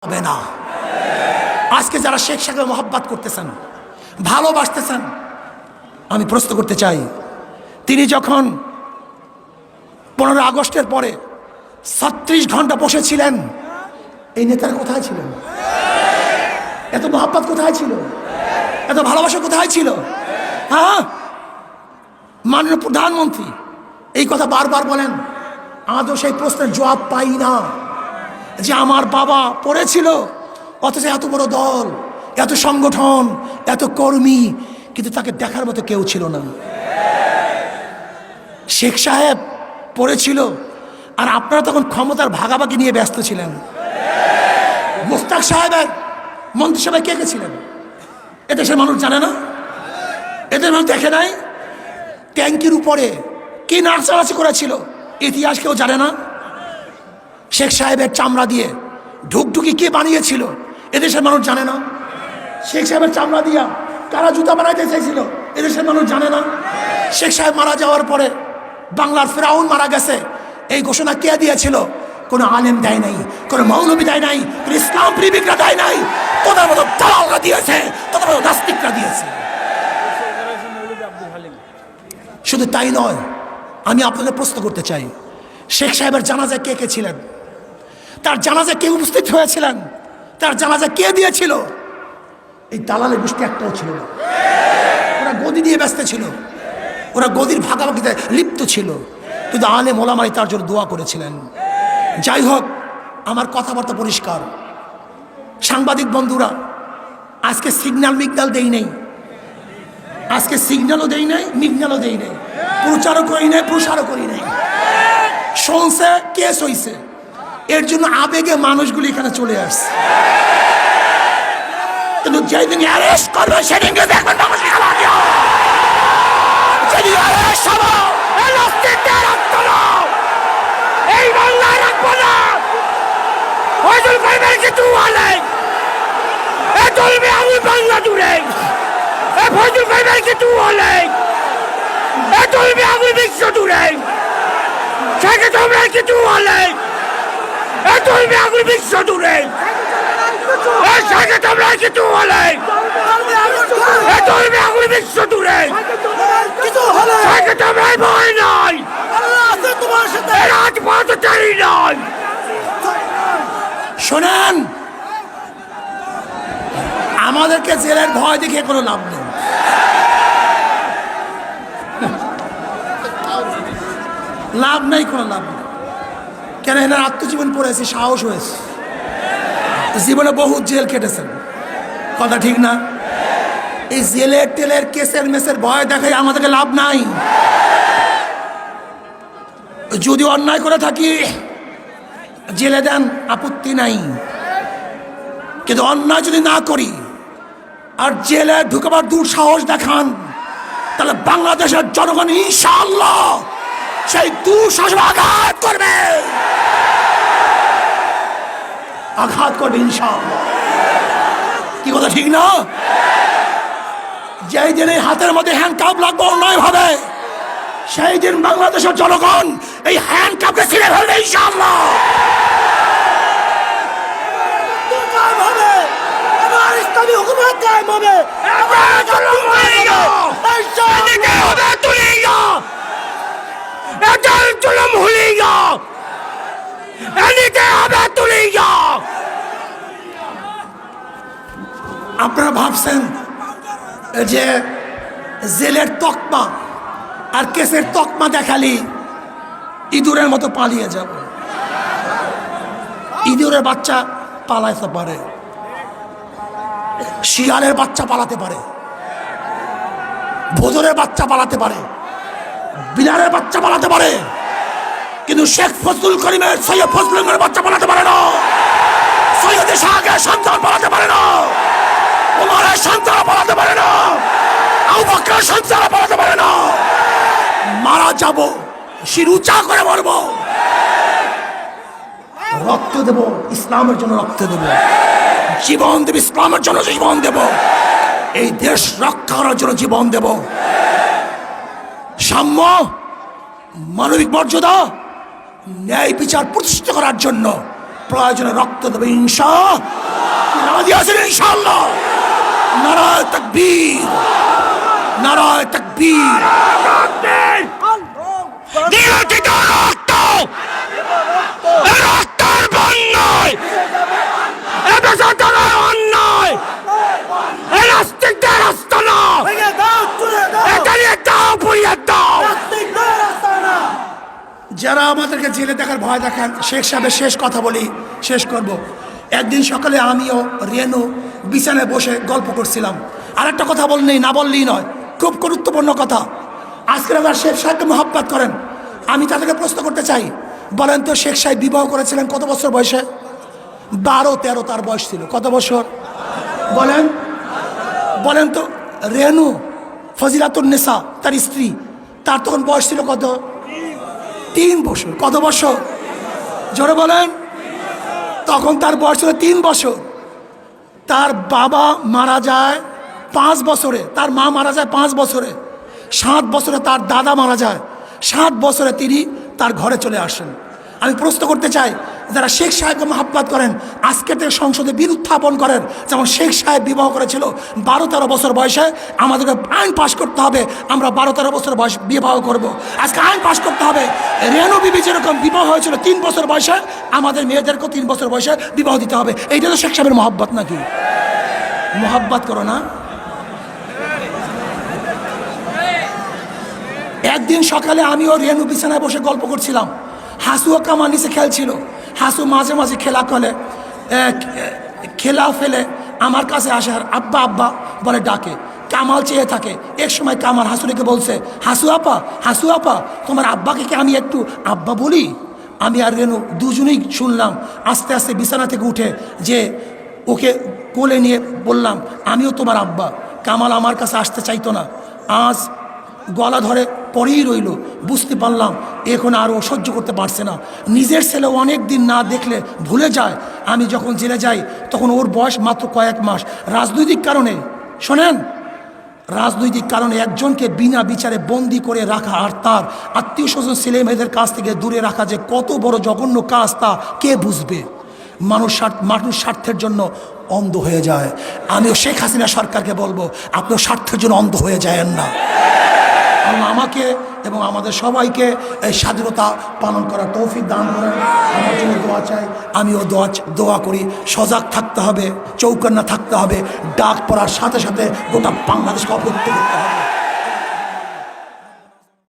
হবে না। আজকে যারা শেখ সাহেবের মহব্বত করতেছেন, ভালোবাসতেছেন, আমি প্রশ্ন করতে চাই, তিনি যখন 15 আগস্টের পরে 36 ঘন্টা বসেছিলেন, এই নেতারা কোথায় ছিলেন? এত মহব্বত কোথায় ছিল? এত ভালোবাসা কোথায় ছিল? হ্যাঁ, মাননীয় প্রধানমন্ত্রী এই কথা বারবার বলেন, আজও সেই প্রশ্নের জবাব পাই না যে আমার বাবা পড়েছিল, অথচ এত বড় দল, এত সংগঠন, এত কর্মী, কিন্তু তাকে দেখার মতো কেউ ছিল না। শেখ সাহেব পড়েছিল আর আপনারা তখন ক্ষমতার ভাগাভাগি নিয়ে ব্যস্ত ছিলেন। মোস্তাক সাহেবের মন্ত্রিসভায় কে কে ছিলেন? এদেশের মানুষ জানে না, এদের মানুষ দেখে নাই। ট্যাঙ্কির উপরে কি নাচানাচি করেছিল ইতিহাস কেউ জানে না। শেখ সাহেবের চামড়া দিয়ে ঢুকঢুকি কে বানিয়েছিল এদেশের মানুষ জানে না। শেখ সাহেবের চামড়া দিয়া কারা জুতা বানাইতে চাইছিল এদেশের মানুষ জানে না। শেখ সাহেব মারা যাওয়ার পরে বাংলার ফেরাউন মারা গেছে, এই ঘোষণা কে দিয়েছিল? কোনো আলেম দেয় নাই, কোনো মৌলবী দেয় নাই, কোনো ইসলাম প্রেমিকরা দেয় নাই, তোদের মতো দালালরা দিয়েছে, তোদের মতো নাস্তিকরা দিয়েছে। শুধু তাই নয়, আমি আপনাদের প্রশ্ন করতে চাই, শেখ সাহেবের জানাজায় কে কে ছিলেন? তার জানাজায় কে উপস্থিত হয়েছিলেন? তার জানাজা কে দিয়েছিল? এই দালালের গোষ্ঠী একটাও ছিল না। ওরা গদি দিয়ে ব্যস্ত ছিল, ওরা গদির ভাগাভাগিতে লিপ্ত ছিল, কিন্তু আলেম ওলামাই তার জন্য দোয়া করেছিলেন। যাই হোক, আমার কথাবার্তা পরিষ্কার। সাংবাদিক বন্ধুরা, আজকে সিগন্যাল মিগনাল দেই নেই, আজকে সিগন্যালও দেই নাই, মিগনালও দেই নাই, প্রচারও করি নাই, প্রসারও করি নাই। শুনছে, কেস হইছে, এর জন্য আবেগে মানুষগুলি এখানে চলে আসছে। কিন্তু যেদিন অ্যারেস্ট করবে সেদিনকে দেখবেন মানুষের খেলা কি হয়। যেদিন অ্যারেস্ট হবো, এই বাংলায় রাখবো না। ফজল ভাইয়ের কিছু হলে এ চলবে আমি বাংলা জুড়ে। এ ফজল ভাইয়ের কিছু হলে এ চলবে আমি বিশ্ব জুড়ে। সেকে তোমরা কিছু হলে এ চলবে আমি বিশ্ব জুড়ে। এ সেকে তোমরা কিছু হলে এ চলবে আমি বিশ্ব জুড়ে। সেকে তোমরা ভয় নাই, রাজপথ চাই নয়। শোনেন, আমাদেরকে জেলের ভয় দেখে কোনো লাভ নেই। লাভ নেই, কোনো লাভ নেই। কেন? এনার আত্মজীবন পড়েছে, সাহস হয়েছে, জীবনে বহু জেল কেটেছেন, কথা ঠিক না? এই জেলের টেলের কেসের মেসের ভয় দেখায় আমাদেরকে লাভ নাই। যদি অন্যায় করে থাকি জেলে দেন, আপত্তি নাই, কিন্তু অন্যায় যদি না করি আর জেলে ঢুকবার দুঃসাহস দেখান, তাহলে বাংলাদেশের জনগণ ইনশাআল্লাহ সেই দুঃসাহস আঘাত করবে, আঘাত করবে ইনশাআল্লাহ। কি কথা ঠিক না? যেই দিন এই হাতের মধ্যে হ্যান্ডকাপ লাগবে অন্যায় ভাবে, সেই দিন বাংলাদেশের জনগণ এই হ্যান্ডকাপকে ছিঁড়ে ফেলবে ইনশাআল্লাহ। ইসলামী হুকুমত কায়েম হবে, আপনারা ভাবছেন যে জেলের তকমা আর কেসের তকমা দেখালি ইঁদুরের মতো পালিয়ে যাব। ইঁদুরের বাচ্চা পালাতে পারে, শিয়ালের বাচ্চা পালাতে পারে, ভোজরের বাচ্চা পালাতে পারে, বিলারের বাচ্চা পালাতে পারে, কিন্তু শেখ ফজলুল করিমের, সৈয়দ ফজলুলের বাচ্চা পালাতে পারে না। সৈয়দ শাহের সন্তান পালাতে পারে না, ওমরের সন্তান পালাতে পারে না, আবু বকরের সন্তান পালাতে পারে না। মারা যাব, শির উঁচা করে মরব, রক্ত দেব ইসলামের জন্য, রক্ত দেব, জীবন দেব ইসলামের জন্য, জীবন দেব, এই দেশ রক্ষা করার জন্য জীবন দেব। সাম্য, মানবিক মর্যাদা, ন্যায় বিচার প্রতিষ্ঠা করার জন্য প্রয়োজনে রক্ত দেবে ইনশাআল্লাহ। নারায়ে তাকবীর, নারায়ে তাকবীর। যারা আমাদেরকে জেলে দেখার ভয় দেখান, শেখ সাহেবের শেষ কথা বলি, শেষ করব। একদিন সকালে আমিও রেনু বিছানায় বসে গল্প করছিলাম। আর একটা কথা বললেই না বললেই নয়, খুব গুরুত্বপূর্ণ কথা। আজকের আমার শেখ সাহেবকে মহব্বত করেন, আমি তাদেরকে প্রশ্ন করতে চাই, বলেন তো শেখ সাহেব বিবাহ করেছিলেন কত বছর বয়সে? 12-13 তার বয়স ছিল। কত বছর বলেন? বলেন তো। রেনু ফজিলাতুন্নেসা তার স্ত্রী, তার তখন বয়স ছিল কত? 3 বছর। কত বছর? জোরে বলেন। তখন তার বয়স ছিল 3 বছর। তার বাবা মারা যায় 5 বছরে, তার মা মারা যায় 5 বছরে। 7 বছরে তার দাদা মারা যায়। 7 বছরে তিনি তার ঘরে চলে আসেন। আমি প্রশ্ন করতে চাই, যারা শেখ সাহেবকে মহব্বত করেন, আজকে থেকে সংসদে বিল উত্থাপন করেন, যেমন শেখ সাহেব বিবাহ করেছিল 12-13 বছর বয়সে। আমাদেরকে আইন পাশ করতে হবে, আমরা 12-13 বছর বয়স বিবাহ করব। আজকে আইন পাশ করতে হবে, রেনু বিবি যেরকম বিবাহ হয়েছিল 3 বছর বয়সে, আমাদের মেয়েদেরকেও 3 বছর বয়সে বিবাহ দিতে হবে। এইটা তো শেখ সাহেবের মহব্বত নাকি? মহব্বত করো না? একদিন সকালে আমিও রেনু বিছানায় বসে গল্প করছিলাম। হাসুও কামার নিচে খেলছিল। হাসু মাঝে মাঝে খেলা ফেলে আমার কাছে আসে আর আব্বা আব্বা বলে ডাকে। কামাল চেয়ে থাকে। এক সময় কামাল হাসুরিকে বলছে, হাসু আপা তোমার আব্বাকে কি আমি একটু আব্বা বলি? আমি আর রেনু দুজনেই শুনলাম। আস্তে আস্তে বিছানা থেকে উঠে যে ওকে কোলে নিয়ে বললাম, আমিও তোমার আব্বা। কামাল আমার কাছে আসতে চাইতো না। আজ গলা ধরে পরেই রইল। বুঝতে পারলাম এখন আর ও সহ্য করতে পারছে না। নিজের ছেলে অনেক দিন না দেখলে ভুলে যায়। আমি যখন জেলে যাই তখন ওর বয়স মাত্র কয়েক মাস। রাজনৈতিক কারণে, শোনেন, রাজনৈতিক কারণে একজনকে বিনা বিচারে বন্দি করে রাখা আর তার আত্মীয় স্বজন ছেলে মেয়েদের কাছ থেকে দূরে রাখা যে কত বড় জঘন্য কাজ, তা কে বুঝবে? মানুষ স্বার্থের জন্য অন্ধ হয়ে যায়। আমিও শেখ হাসিনা সরকারকে বলবো, আপনিও স্বার্থের জন্য অন্ধ হয়ে যায়েন না। আল্লাহ আমাকে এবং আমাদের সবাইকে এই স্বাধীনতা পালন করার তৌফিক দান করেন। আমার জন্য দোয়া চাই, আমিও দোয়া করি। সজাগ থাকতে হবে, চৌকান্না থাকতে হবে। ডাক পড়ার সাথে সাথে গোটা বাংলাদেশকে অবরুদ্ধ করতে হবে।